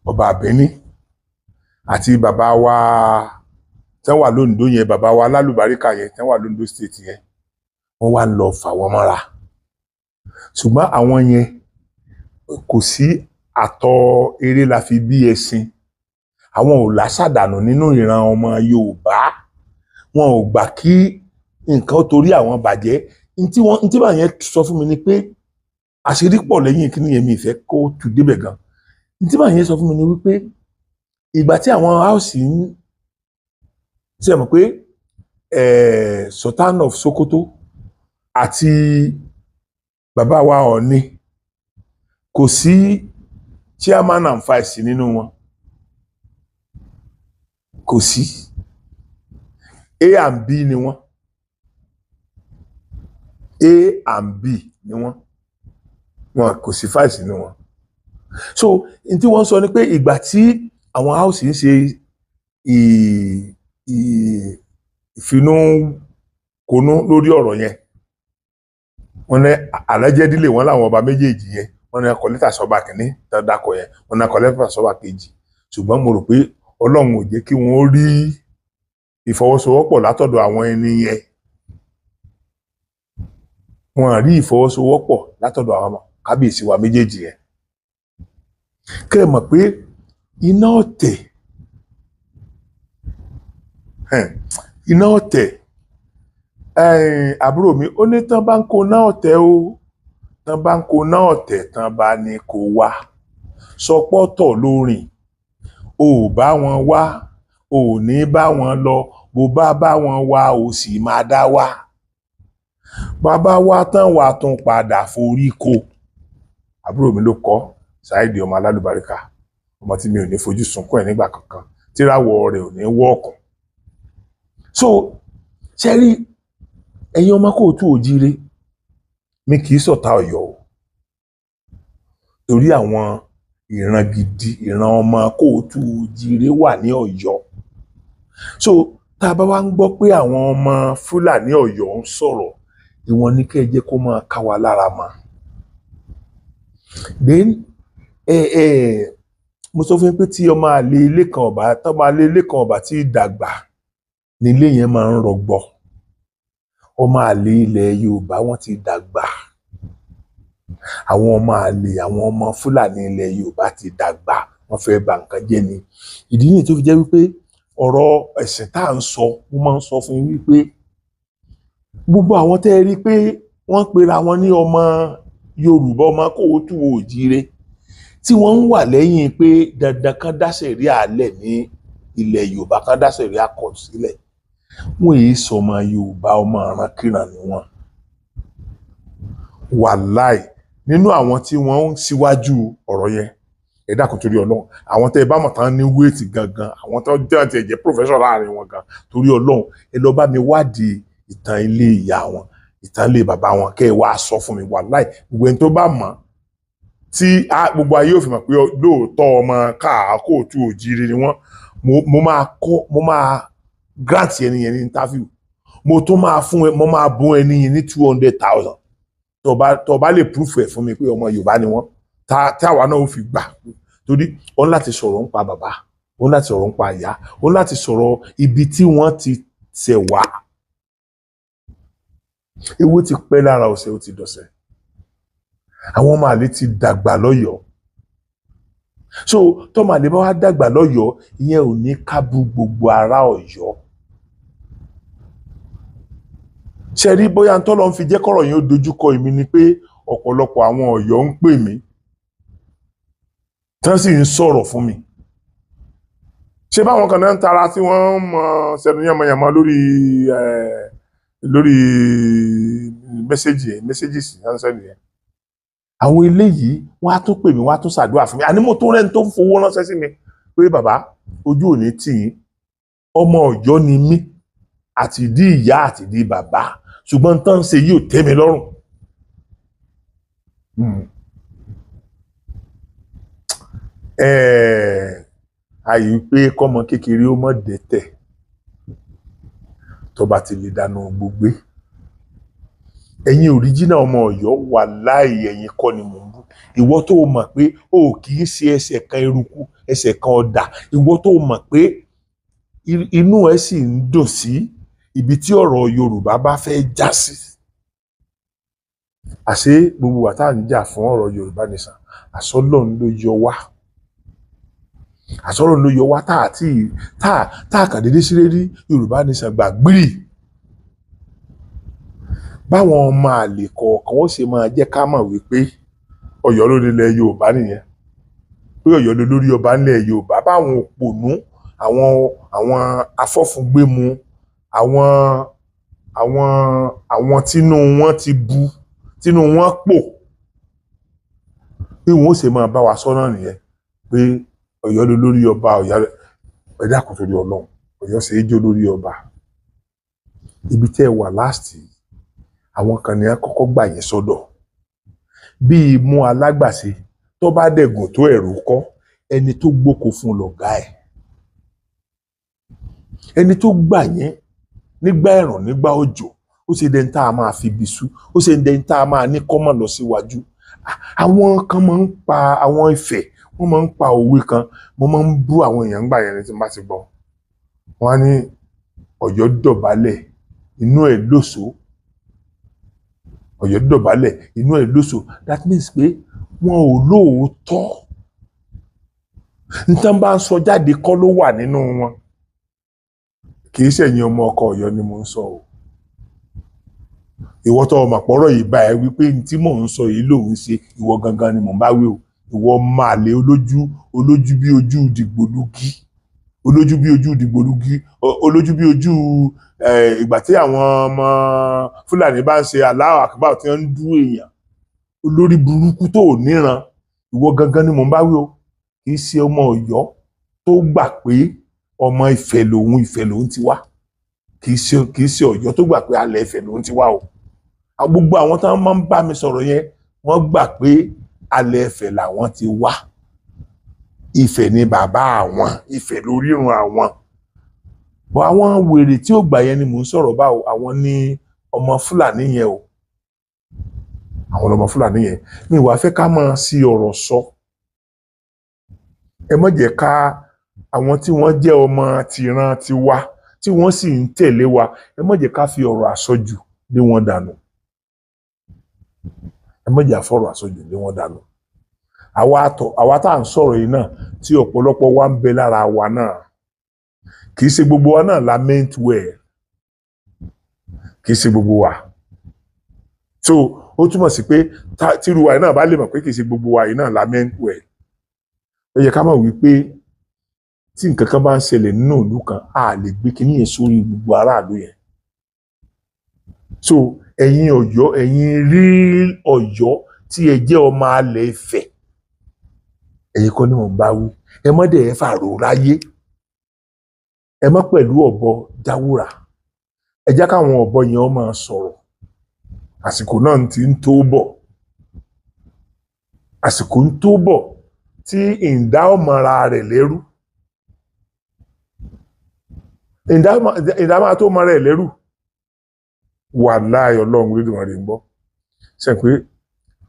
ọba Àbẹ́ní àti bàbá wa tán wà lóńdó yẹn bàbá wa lálùbáríkà yẹn tán wà lóńdó state yẹn wọ́n wá ń lọ fà wọ́n mọ́ra ṣùgbọ́n àwọn yẹn kò sí àtọ̀ eré la fi bí ẹṣin àwọn ò láṣàdànù nínú ìran ọmọ Yorùbá wọn ò gbà kí nǹkan torí àwọn bàjẹ́ ntí bá yẹn sọ fún mi ni pé àṣírí pọ̀ lẹ́yìn kí nìyẹn mi ìfẹ́ kó tù débẹ̀ gan ntí bá yẹn sọ fún mi ni wípé ìgbà tí àwọn house ń ṣe mọ̀ pé Sultan of Sokoto àti bàbá wa Ọọ̀ni kò sí chairman and vice nínú wọn kò sí A and B ni wọn A and B ni wọn kò sí vice nínú wọn so n tí wọ́n sọ ni pé ìgbà tí àwọn house ń ṣe ìfinúkonú lórí ọ̀rọ̀ yẹn wọ́n ní allegedly wọ́n láwọn ọba méjèèjì yẹn wọ́n ní akọ lẹ́tà sọ́ba kìíní tán dákọ̀ yẹn wọ́n ní akọ lẹ́tà sọ́ba kejì ṣùgbọ́n mo rò pé Ọlọ́run ò jẹ́ kí wọ́n rí ìfọwọ́sowọ́pọ̀ látọ̀dọ̀ àwọn ẹni yẹn wọ́n rí ìfọwọ́sowọ́pọ̀ látọ̀dọ̀ àwọn kábíyèsí wa méjèèjì yẹn kẹ́ ẹ mọ̀ pé iná ọ̀tẹ̀ àbúrò mi ó ní tán bá ń kó náà ọ̀tẹ̀ o tán bá ń kó náà ọ̀tẹ̀ tán bá ní kó wá sọpọ́tọ̀ lórin ò bá wọn wá ò ní bá wọn lọ bó bá wọn wá ò sì máa dá wá bàbá wa tán wà tún padà forí kó àbúrò mi ló kọ Saheed ọmọ alálùbáríkà ọmọ tí mi ò ní fojú sunkún ẹ̀ nígbà kankan tíráwọ̀ rẹ̀ ò ní wọ́ọ̀kùn so ṣe rí ẹ̀yin ọmọ Kóòtù Òjíire mi kì í ṣọ̀tá Ọ̀yọ́ o torí àwọn ìran gidi ìran ọmọ Kóòtù Òjíire wà ní Ọ̀yọ́ so tá a bá wá ń gbọ́ pé àwọn ọmọ Fúlàní Ọ̀yọ́ ń sọ̀rọ̀ ìwọ̀n ní kẹ́ ẹ jẹ́ kó máa ká wa lára mọ́ then mo sọ fún yín pé tí ọmọ àlè ilé kan ọba tí dàgbà nílé yẹn máa ń rọgbọ ọmọ àlè ilẹ̀ Yorùbá wọ́n ti dàgbà àwọn ọmọ àlè àwọn ọmọ Fúlàní ilẹ̀ Yorùbá ti dàgbà wọ́n fẹ́ bà nǹkan jẹ́ ni ìdí nìyí tó fi jẹ́ wípé ọ̀rọ̀ ẹ̀sìn tá à ń sọ mo máa ń sọ fún yín wípé gbogbo àwọn tẹ́ ẹ rí pé wọ́n pera wọn ní ọmọ Yorùbá ọmọ Kóòtù Òjíire tí wọ́n ń wà lẹ́yìn pé dandan kan dá sẹ̀ríà lẹ̀ ní ilẹ̀ Yorùbá kan dá sẹ̀ríà kọ̀ sílẹ̀ wọ́n èyí sọ ọmọ Yorùbá ọmọ àrànkìràn ni wọ́n wàláì nínú àwọn tí wọ́n ń síwájú ọ̀rọ̀ yẹn ẹ dákun torí Ọlọ́run àwọn tẹ́ ẹ bá mọ̀ tán ní wéètì gangan àwọn tó jẹ́ professor láàrin wọn gan torí Ọlọ́run ẹ lọ bá mi wádìí ìtàn ilé ìyá wọn ìtàn ilé bàbá wọn kẹ́ ẹ wá sọ fún mi wàláì gbogbo ẹni tó bá mọ̀ tí gbogbo ayé ò fi mọ̀ pé lóòótọ́ ọmọ Kóòtù Òjíire ni wọ́n mo máa grant ẹni yẹn ní interview mo tún máa bùn ẹni yẹn ní 200,000 tó bá lè proof ẹ̀ fún mi pé ọmọ Yorùbá ni wọ́n tí àwa náà ó fi gbà torí ó ní láti sọ̀rọ̀ nípa bàbá ó ní láti sọ̀rọ̀ nípa ìyá ó ní láti sọ̀rọ̀ ibi tí wọ́n ti ṣẹ̀ wá ewu ti pẹ́ lára ọ̀sẹ̀ ó ti dọ̀sẹ̀ àwọn ọmọ àlè ti dàgbà lọ́yọ̀ọ́ so tọ́mọ àlè bá wá dàgbà lọ́yọ̀ọ́ ìyẹn ò ní kábù gbogbo ará Ọ̀yọ́ ṣe rí bóyá ń tọ́lọ́ ń fi jẹ́ kọ́rọ̀ yẹn ó dojúkọ èmi ni pé ọ̀pọ̀lọpọ̀ àwọn Ọ̀yọ́ ń pè mí tán sì ń sọ̀rọ̀ fún mi ṣé báwọn kan náà ń tara tí wọ́n mọ sẹ́nu yànmọ́yànmọ́ lórí mẹ́sẹ́jì sí ránṣẹ́ nìyẹn àwọn eléyìí wọ́n á tún pè mí wọ́n á tún ṣàdúrà fún mi àní mo tó rẹ́ni tó ń fowó ránṣẹ́ sí mi pé bàbá ojú ò ní tì yín ọmọ Ọ̀yọ́ ni mí àti di ìyá àti di bàbá ṣùgbọ́n tán ń ṣe yìí ò tẹ́ mi lọ́rùn àyè pé kọ́mọ kékeré ó mọ̀ dẹ́tẹ̀ tó bá ti lè dáná gbogbo ẹ̀yin original ọmọ Ọ̀yọ́ wà láì ẹ̀yin kọ́ ni mò ń bú ìwọ tó mọ̀ pé o kì í ṣe ẹsẹ̀ kan eruku ẹsẹ̀ kan ọ̀dà ìwọ tó mọ̀ pé inú ẹ sì ń dùn sí ibi tí ọ̀rọ̀ Yorùbá bá fẹ́ já sí. Àṣé gbogbo wa tá à ń jà fún ọ̀rọ̀ Yorùbá nìsan àsọlọ́run ló yọ wá àsọlọ́run ló yọ wá tá àkàdédé sí rí Yorùbá nìsan gbàgbírì. Báwọn ọmọ àlè kọ̀ọ̀kan ó ṣe máa jẹ́ ká mọ̀ wípé Ọ̀yọ́ ló nílẹ̀ Yorùbá nìyẹn pé Ọ̀yọ́ ló lórí ọba nílẹ̀ Yorùbá báwọn òpònú àwọn afọ́fúngbẹ́mu àwọn tínú wọn ti bu tínú wọn pò bí wọn ó ṣe máa bá wa sọ́nà nìyẹn pé Ọ̀yọ́ ló lórí ọba Ọ̀yọ́ ẹ dákun torí Ọlọ́run Ọ̀yọ́ ṣe é jó lórí ọba ibi tẹ́ ẹ wà láàsì àwọn kan ní àkọ́kọ́ gbà yẹn sọ́dọ̀ bí imú alágbàṣe tó bá dẹ̀gùn tó ẹ̀rù kọ́ ẹni tó gbóko fún lọ̀gá ẹ̀ ẹni tó gbà yẹn nígbà ẹ̀rùn nígbà òjò ó ṣe dẹ́ni tá a máa fi bí sú ó ṣe dẹ́ni tá a máa ní kọ́mọ̀ lọ síwájú àwọn kan máa ń pa àwọn Ifẹ̀ wọ́n máa ń pa òwe kan mo máa ń bú àwọn èèyàn gbà yẹn ní tí n bá ti gbọ́ wọ́n á ní Ọ̀yọ́ dọ̀bálẹ̀ inú ẹ̀ lóso Ọ̀yọ́ dọ̀bálẹ̀ inú ẹ̀ lóso that means pé wọn ò lóòótọ́ nítorí bá ń sọ jáde kọ́ ló wà nínú wọn kì í ṣẹ̀yìn ọmọ ọkọ Ọ̀yọ́ ni mo ń sọ o ìwọ tó ọmọ àpọ̀rọ̀ yìí bá ẹ wípé tí mò ń sọ yìí lòun ṣe ìwọ gangan ni mò ń bá wí o ìwọ máa lé olójú bí ojú dìgbòlugi olójú bí ojú dìgbòlugi olójú bí ojú ìgbà tí àwọn ọmọ Fúlàní bá ń ṣe Allahu Akbar tí wọ́n ń dú èèyàn olórí burúkú tó níran ìwọ gangan ni mò ń bá wí o kì í ṣe ọmọ Ọ̀yọ́ tó gbà pé ọmọ Ifẹ̀ lòun ti wá kì í ṣe Ọ̀yọ́ tó gbà pé alẹ́ Ifẹ̀ lòun ti wá o gbogbo àwọn tí wọ́n máa ń bá mi sọ̀rọ̀ yẹn wọ́n gbà pé alẹ́ Ifẹ̀ làwọn ti wá Ifẹ̀ ni bàbá àwọn Ifẹ̀ lórírun àwọn bọ́ àwọn wèrè tí ó gbà yẹn ni mò ń sọ̀rọ̀ báwo àwọn ní ọmọ Fúlàní yẹn o àwọn ọmọ Fúlàní yẹn mi wàá fẹ́ ká máa sí ọ̀rọ̀ sọ ẹ má jẹ́ ká àwọn tí wọ́n jẹ́ ọmọ tìran tiwa tí wọ́n sì ń tẹ̀lé wa ẹ má jẹ́ ká fi ọ̀rọ̀ àsọjù lé wọn dànù ẹ má jẹ́ àfọ̀rọ̀ àsọjù lé wọn dànù àwa tá à ń sọ̀rọ̀ yìí náà tí ọ̀pọ̀lọpọ̀ wa ń bẹ lára wa náà kì í ṣe gbogbo wa náà la meant well kì í ṣe gbogbo wa so ó túmọ̀ sí pé tíru wa náà bá lè mọ̀ pé kì í ṣe gbogbo wa yìí náà la meant well ó yẹ ká mọ̀ wípé tí nǹkan kan bá ń ṣẹlẹ̀ nínú ìlú kan a lè gbé kinní yẹn sórí gbogbo aráàlú yẹn so ẹ̀yin Ọ̀yọ́ ẹ̀yin rí Ọ̀yọ́ tí ẹ jẹ́ ọmọ alẹ̀ Ifẹ̀ ẹ̀yin kọ́ ni mò ń bá wí ẹ má dẹ̀ ẹ fàrò ráyé ẹ má pẹ̀lú ọ̀bọ jáwúrà ẹ jẹ́ káwọn ọ̀bọ yẹn ó máa sọ̀rọ̀ àsìkò náà ti ń tó bọ̀ àsìkò ń tó bọ̀ tí ìdá ọmọra rẹ̀ lẹ́rú ìdá máa tó mọ rẹ̀ lẹ́rú wàláhì Ọlọ́run lédè wọn rè ń gbọ́ ṣe pé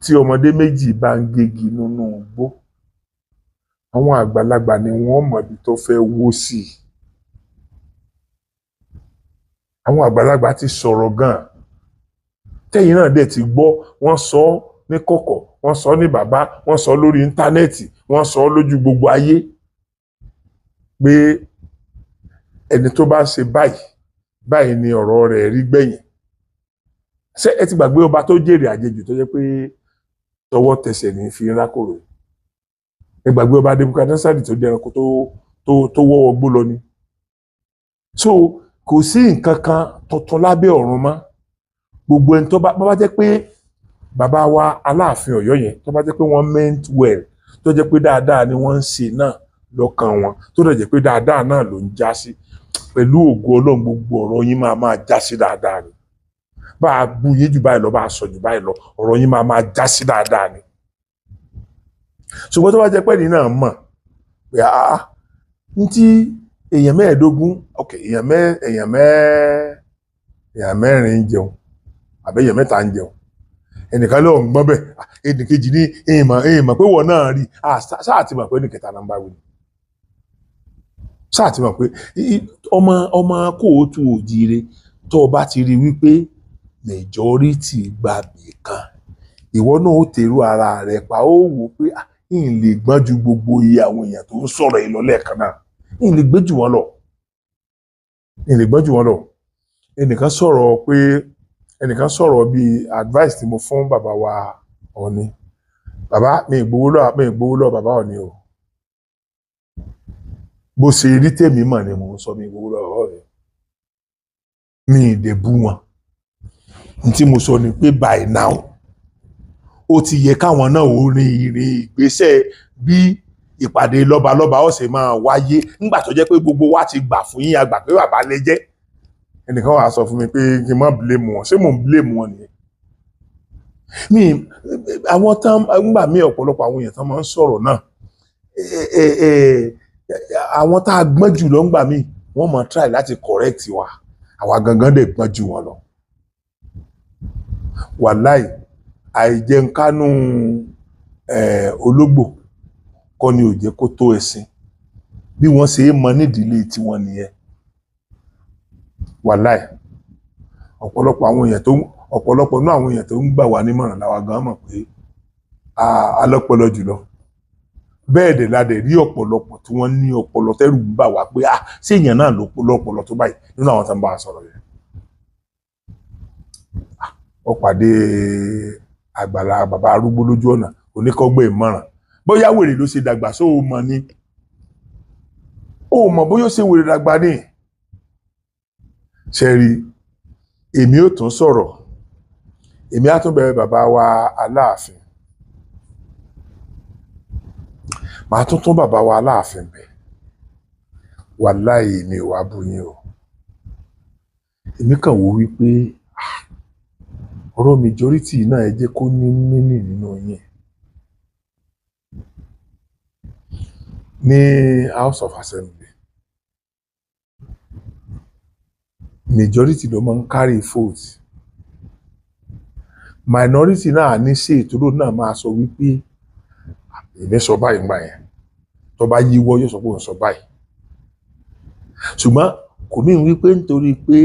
tí ọmọdé méjì bá ń gégi nínú igbó àwọn àgbàlagbà ni wọ́n mọ̀ ibi tó fẹ́ wó sí àwọn àgbàlagbà ti sọ̀rọ̀ gan-an tẹ́yìn náà dẹ̀ ti gbọ́ wọ́n sọ ní kọ̀kọ̀ wọ́n sọ ní bàbá wọ́n sọ lórí íńtánẹ́ẹ̀tì wọ́n sọ lójú gbogbo ayé pé ẹni tó bá ṣe báyìí ni ọ̀rọ̀ rẹ̀ rí gbẹ̀yìn ṣé ẹ ti gbàgbé ọba tó jèrè àjèjì tó jẹ́ pé tọwọ́ tẹsẹ̀ ní fi ń rákòrò ẹ gbàgbé ọba Nebukadnesari tó jẹ́ ẹranko tó wọ́wọ́ gbó lọ ni so kò sí nǹkan kan tuntun lábẹ́ ọ̀run mọ́ gbogbo ẹni tó bá jẹ́ pé bàbá wa Aláàfin Ọ̀yọ́ yẹn tó bá jẹ́ pé wọ́n meant well tó jẹ́ pé dáadáa ni wọ́n ń ṣe náà lọ́kàn wọn tó dẹ̀ jẹ́ pé dáadáa náà ló ń já sí pẹ̀lú ògo Ọlọ́run gbogbo ọ̀rọ̀ yín máa já sí dáadáa ni bá a bú yín jù báyìí lọ bá a sọ jù báyìí lọ ọ̀rọ̀ yín máa já sí dáadáa ni ṣùgbọ́n tó bá jẹ́ pé ẹni náà mọ̀ pé ní tí èèyàn mẹ́ẹ̀ẹ́dógún ok èèyàn mẹ́rin jẹun àbẹ́yẹ mẹ́ta ń jẹun ẹnìkan ló ń gbọ́n bẹ̀ ẹnìkejì ní èèmọ̀ pé wọ́n náà rí sáà ti mọ̀ pé ẹnìkẹta náà ń bá wí sáà ti mọ̀ pé ọmọ kóòtù òjíire tó o bá ti rí wípé majority gba nìkan ìwọ náà ó tèrú ara rẹ pa ó wò pé n lè gbọ́n ju gbogbo iye àwọn èèyàn tó ń sọ̀rọ̀ yìí lọ lẹ́ẹ̀kan náà n lè gbé jù wọ́n lọ ẹnìkan sọ̀rọ̀ bíi advice tí mo fún bàbá wa Ọọ̀ni bàbá mi ìgbowó lọ bàbá Ọọ̀ni o bó ṣe rí tèmi mọ̀ ni mò ń sọ mi ìgbowó lọ bàbá Ọọ̀ni mi ìdè bú wọn tí mo sọ ni pé by now ó ti yẹ káwọn náà ó rin ìrìn ìgbésẹ̀ bí ìpàdé lọ́balọ́ba ó ṣe máa wáyé nígbà tó jẹ́ pé gbogbo wa ti gbà fún yín àgbà pé bàbá lè jẹ́ ẹnìkan wà sọ fún mi pé kí n má blame wọn ṣé mò ń blame wọn nìyẹn àwọn tán nígbà míì ọ̀pọ̀lọpọ̀ àwọn èèyàn tán máa ń sọ̀rọ̀ náà àwọn tá a gbọ́n jù lọ ńgbà míì wọ́n máa try láti correct wa àwa gangan dẹ̀ gbọ́n jù wọn lọ wàláì àìjẹunkánú ológbò kọ́ ni ò jẹ́ kó tó ẹṣin bí wọ́n ṣe é mọ nídìílé tiwọn nìyẹn wàláì ọ̀pọ̀lọpọ̀ náà àwọn èèyàn tó ń gbà wá nímọ̀ràn làwa gan mọ̀ pé alọ́pọlọ jùlọ bẹ́ẹ̀ dẹ̀ la dẹ̀ rí ọ̀pọ̀lọpọ̀ tí wọ́n ní ọpọlọ tẹ́rù ń bà wá pé ṣé èèyàn náà lọ́pọlọ tó báyìí nínú àwọn tó ń bá a sọ̀rọ̀ yẹn ó pàdé àgbàlá bàbá arúgbó lójú ọ̀nà oníkọ́gbẹ́ ìmọ̀ràn bóyá wèrè ló ṣe dàgbà só o mọ̀ ni ó mọ̀ bóyá ó ṣe wèrè dàgbà ni ṣe rí èmi ò tún sọ̀rọ̀ èmi á tún bẹ̀rẹ̀ bàbá wa Aláàfin màá tún bàbá wa Aláàfin bẹ̀ wàláhì èmi ò wá bú yín o èmi kàn wò wípé ọ̀rọ̀ majority náà ẹ jẹ́ kó ní mínì nínú yín ní House of Assembly majority ló máa ń carry vote minority náà ní sí ìtòrò náà máa sọ wípé èmi sọ báyìí gbà yẹn tó bá yíwọ́ yóò sọ pé òun sọ báyìí ṣùgbọ́n kò mí wípé nítorí pé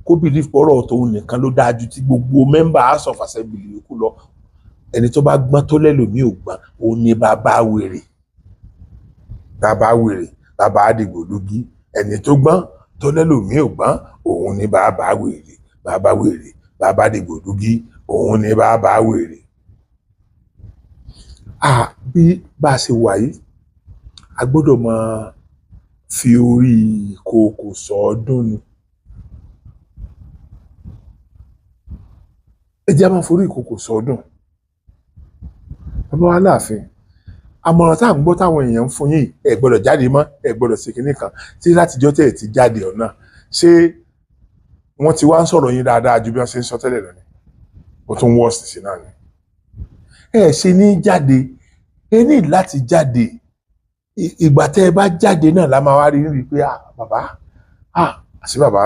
kó believe pọ̀rọ̀ tóun nìkan ló dájú tí gbogbo member House of Assembly yòókù lọ ẹni tó bá gbọ́n tó lẹ́lòmíì ò gbọ́n òun ni bàbá wèrè bàbá Adégbòlúgí ẹni tó gbọ́n tó lẹ́lòmíì ò gbọ́n òun ni bàbá wèrè bàbá Adégbòlúgí òun ni bàbá wèrè. Bí bá a ṣe wà yìí a gbọ́dọ̀ máa fi orí ìkòkò sọ́ọ́dún ni. ẹ jẹ́ máa forí ìkòkò sọ́ọ́dún. bàbá wa Aláàfin àmọ̀ràn tá à ń gbọ́ táwọn èèyàn ń fún yín ẹ gbọ́dọ̀ jáde mọ́ ẹ gbọ́dọ̀ ṣe kinní kan tí látijọ́ tẹ̀ ti jáde ọ̀nà ṣé wọ́n ti wá ń sọ̀rọ̀ yín dáadáa ju bí wọ́n ṣe ń sọ tẹ́lẹ̀ lọ ni ó tún wọ́ọ̀sì sí náà ni. ẹ ṣe ní jáde ẹ ní láti jáde ìgbà tẹ́ ẹ bá jáde náà la máa wá rí rí pé bàbá àti bàbá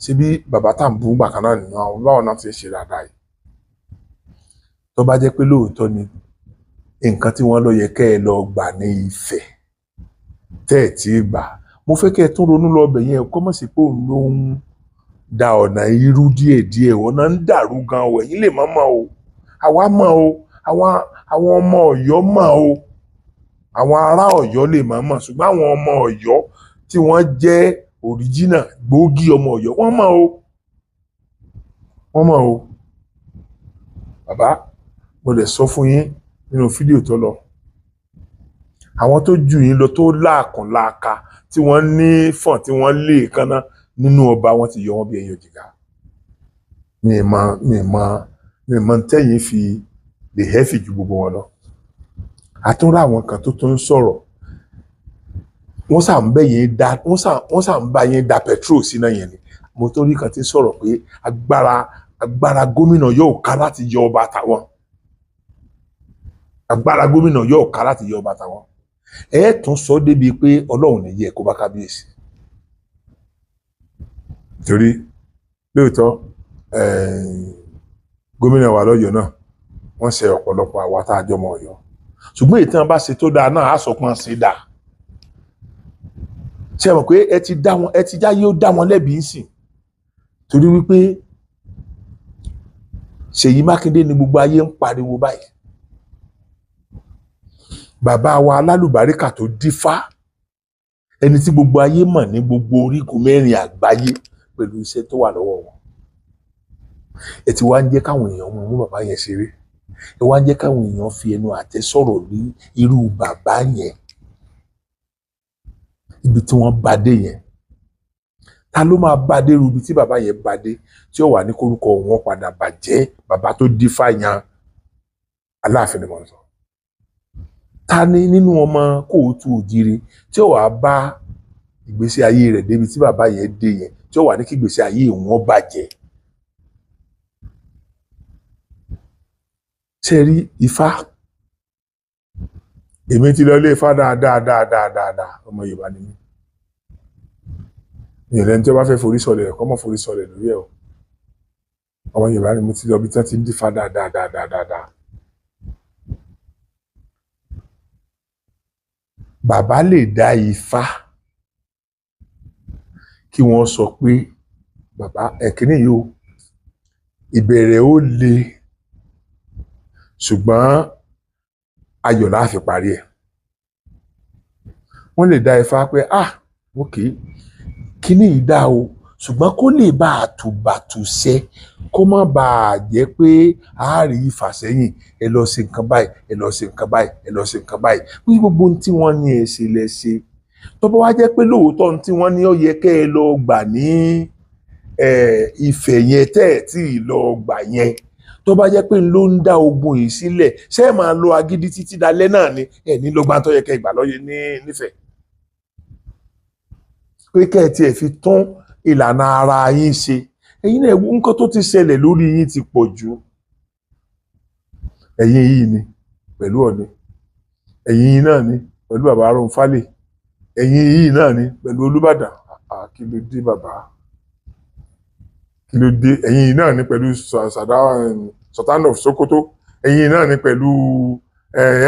ṣe bí bàbá tá à ń bú gbàkan náà nínú àwọn báwọn náà ti ṣe dáadáa yìí tó bá jẹ́ pé lóòótọ́ ni nǹkan tí wọ́n lọ yẹ kẹ́ ẹ lọ gbà ní Ifẹ̀ tẹ́ ẹ̀ tí gbà mo fẹ́ kẹ́ ẹ tún ronú lọ bẹ̀ yẹn kọ́ mọ̀ sí pé òun ló ń da ọ̀nà irú díẹ̀díẹ̀ ọ̀nà ń dàrú gan o ẹ̀yin lè má mọ̀ o àwa mọ̀ o àwọn ọmọ Ọ̀yọ́ mọ̀ o àwọn ará Ọ̀yọ́ lè má mọ̀ ṣùgbọ́n àwọn ọmọ Ọ̀yọ́ tí wọ́n jẹ́ òríjínà gbòógì ọmọ Ọ̀yọ́ wọ́n mọ̀ o bàbá mo lè sọ fún yín nínú fídíò tó lọ àwọn tó jù yín lọ tó láàkàn láàka tí wọ́n ní fọ̀n tí wọ́n lé kánná nínú ọba wọn ti yọ wọn bí ẹyin òjìká mi mọ tẹ́yìn fi lè hẹ́fì ju gbogbo wọn lọ àtúnrà àwọn kan tó tún ń sọ̀rọ̀ wọ́n sà ń bá yín da petrol sínú yẹn ni mo tó rí kan tí sọ̀rọ̀ pé agbára gómìnà yóò ká láti yọ ọba tàwọn ẹ tún sọ débi pé Ọlọ́run ní yẹ kó bá kábíyèsí torí lóòótọ́ gómìnà wa lọ́yọ̀ọ́ náà wọ́n ṣe ọ̀pọ̀lọpọ̀ àwa tá a jọ mọ Ọ̀yọ́ ṣùgbọ́n èyí tí wọ́n bá ṣe tó dáa náà á sọ pé wọ́n ṣe dáa ṣe mọ̀ pé ẹ ti já yóò dá wọn lẹ́bi ń sìn torí wípé Ṣèyí Mákindé ni gbogbo ayé ń pariwo báyìí bàbá wa alálùbáríkà tó dífá ẹni tí gbogbo ayé mọ̀ ní gbogbo orígun mẹ́rin àgbáyé pẹ̀lú iṣẹ́ tó wà lọ́wọ́ wọn ẹ ti wá ń jẹ́ káwọn èèyàn mú bàbá yẹn ṣeré ẹ wá ń jẹ́ káwọn èèyàn fi ẹnu àtẹ́ sọ̀rọ̀ ní irú bàbá yẹn ibi tí wọ́n bá dé yẹn ta ló máa bá dé irú ibi tí bàbá yẹn bá dé tí ó wà ní kórúkọ wọn padà bàjẹ́ bàbá tó dífá yan Aláàfin ni mo sọ ta ni nínú ọmọ Kóòtù Òjíire tí ó wà bá ìgbésí ayé rẹ̀ débi tí bàbá yẹn dé yẹn tí ó wà ní kí ìgbésí ayé wọn bàjẹ́ ṣe rí Ifá èmi ti lọ ilé Ifá dáadáa ọmọ Yorùbá ni mí ìyẹn tí ó bá fẹ́ forí sọlẹ̀ kọ́ mọ́ forí sọlẹ̀ lórí ẹ̀ o ọmọ Yorùbá ni mo ti lọ bí tí wọ́n ti ń dífá dáadáa bàbá lè dá Ifá kí wọ́n sọ pé bàbá ẹ̀kíní yìí o ìbẹ̀rẹ̀ ó le ṣùgbọ́n ayọ̀ la fi parí ẹ̀ wọ́n lè dá Ifá pé ok kíní yìí dá o ṣùgbọ́n kó lè bá àtùbàtùṣẹ́ kó má bàa jẹ́ pé a rí ìfàsẹ́yìn ẹ lọ ṣe nǹkan báyìí ẹ lọ ṣe nǹkan báyìí ẹ lọ ṣe nǹkan báyìí ní gbogbo ohun tí wọ́n ní ẹ ṣe lẹ ṣe tó bá wá jẹ́ pé lóòótọ́ ohun tí wọ́n ní ó yẹ kẹ́ ẹ lọ gbà ní Ifẹ̀ yẹn tẹ́ ẹ̀ tí ì lọ gbà yẹn tó bá jẹ́ pé ló ń dá ogun yìí sílẹ̀ ṣé ẹ máa lo agídí títí dalẹ́ náà ni ẹ ní lọ́gbà tó yẹ kẹ́ ẹ gbà lọ́yẹ nífẹ̀ẹ́ pé kẹ́ ẹ tiẹ̀ fi tún ìlànà ara yín ṣe ẹ̀yin náà nǹkan tó ti ṣẹlẹ̀ lórí yín ti pọ̀ jù ẹ̀yin yìí ni pẹ̀lú Ọọ̀ni ẹ̀yin yìí náà ni pẹ̀lú bàbá Arúnfálè ẹ̀yin yìí náà ni pẹ̀lú Olúbàdàn kí ló dé bàbá kí ló dé ẹ̀yin yìí náà ni pẹ̀lú Sultan of Sokoto ẹ̀yin yìí náà ni pẹ̀lú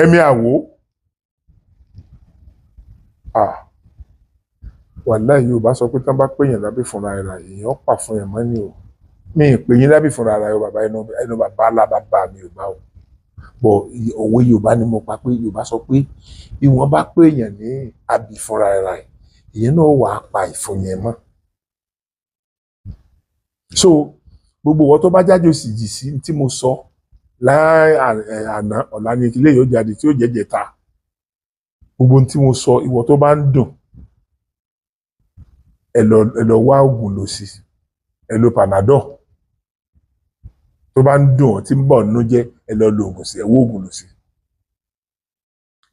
Emir Awo wàláhì Yorùbá sọ pé tí wọ́n bá pèèyàn lábẹ́ fúnra ẹ̀ èèyàn pà fún ẹ̀ mọ́ ni o mi ì pè yín lábẹ́ fúnra ẹ̀ bàbá ẹnu bàbá alábàbà mi ò bá o bọ̀ òwe Yorùbá ni mo pa pé Yorùbá sọ pé bí wọ́n bá pèèyàn ní àbí fúnra ẹ̀ ìyẹn náà wà á pa ìfún yẹn mọ́ so gbogbo wọn tó bá jáde òsì jì sí tí mo sọ láì àná ọ̀la ni ilé yóò jáde tí ó jẹ́jẹ́ ta gbogbo ohun tí mo sọ ìwọ tó bá ń dùn ẹ lọ wá oògùn lò sí ẹ lo Panadol tó bá ń dùn ọ tí ń bọ̀ nínú jẹ́ ẹ lọ lo oògùn sí ẹ wó oògùn lò sí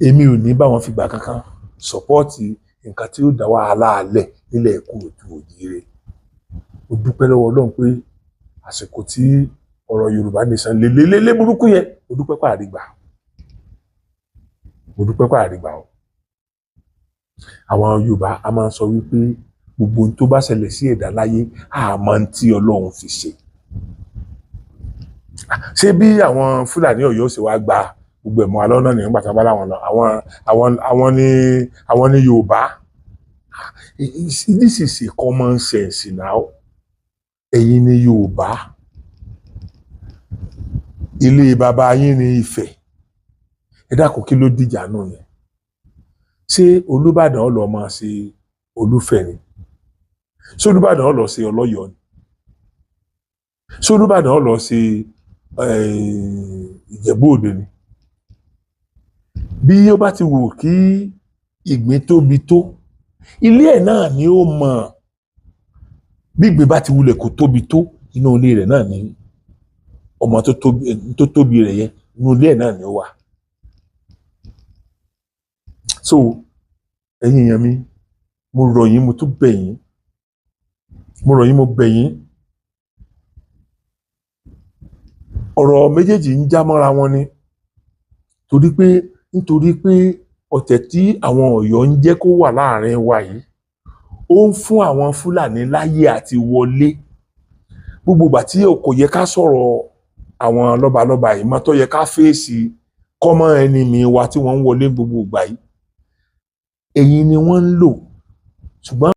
èmi ò ní bá wọn fìgbà kankan sọpọ́ọ̀tì nǹkan tí ó dá wàhálà alẹ̀ nílẹ̀ Kóòtù Òjíire ó dúpẹ́ lọ́wọ́ Ọlọ́run pé àsìkò tí ọ̀rọ̀ Yorùbá nation lélẹ́lẹ́lẹ́ burúkú yẹn ó dúpẹ́ pàrígbà o àwọn Yorùbá a máa ń sọ wípé gbogbo ohun tó bá ṣẹlẹ̀ sí ẹ̀dá láyé àmọ́ tí Ọlọ́run fi ṣe bí àwọn Fúlàní Ọ̀yọ́ ṣe wá gba gbogbo ẹ̀mọ́ alọ́nà ní nígbà tí wọ́n bá láwọn lọ àwọn ní Yorùbá this is a common sense now ẹ̀yin ní Yorùbá ilé bàbá yín ní Ifẹ̀ ẹ dákun kí ló dìjà náà yẹn ṣé Olúbàdàn ó lọ máa ṣe Olúfẹ̀ ni ṣé Olúbàdàn ó lọ ṣe Ọlọ́yọ̀ ni ṣé Olúbàdàn ó lọ ṣe Ìjẹ̀bú Òde ni bí ó bá ti wù kí ìgbín tóbi tó ilé ẹ̀ náà ni ó mọ̀ bí ìgbín bá ti wulẹ̀ kó tóbi tó inú ilé rẹ̀ náà ni ọmọ tó tóbi rẹ̀ yẹn inú ilé ẹ̀ náà ni ó wà so ẹ̀yin èèyàn mi mo rọ̀ yín mo tún bẹ̀ yín mo bẹ̀ yín ọ̀rọ̀ méjèèjì ń já mọ́ra wọn ni nítorí pé ọ̀tẹ̀ tí àwọn Ọ̀yọ́ ń jẹ́ kó wà láàrin wa yìí ó ń fún àwọn Fúlàní láyè àti wọlé gbogbo ìgbà tí kò yẹ ká sọ̀rọ̀ àwọn lọ́balọ́ba yìí mọ́ tó yẹ ká fèsì common enemy wa tí wọ́n ń wọlé gbogbo ìgbà yìí èyí ni wọ́n ń lò ṣùgbọ́n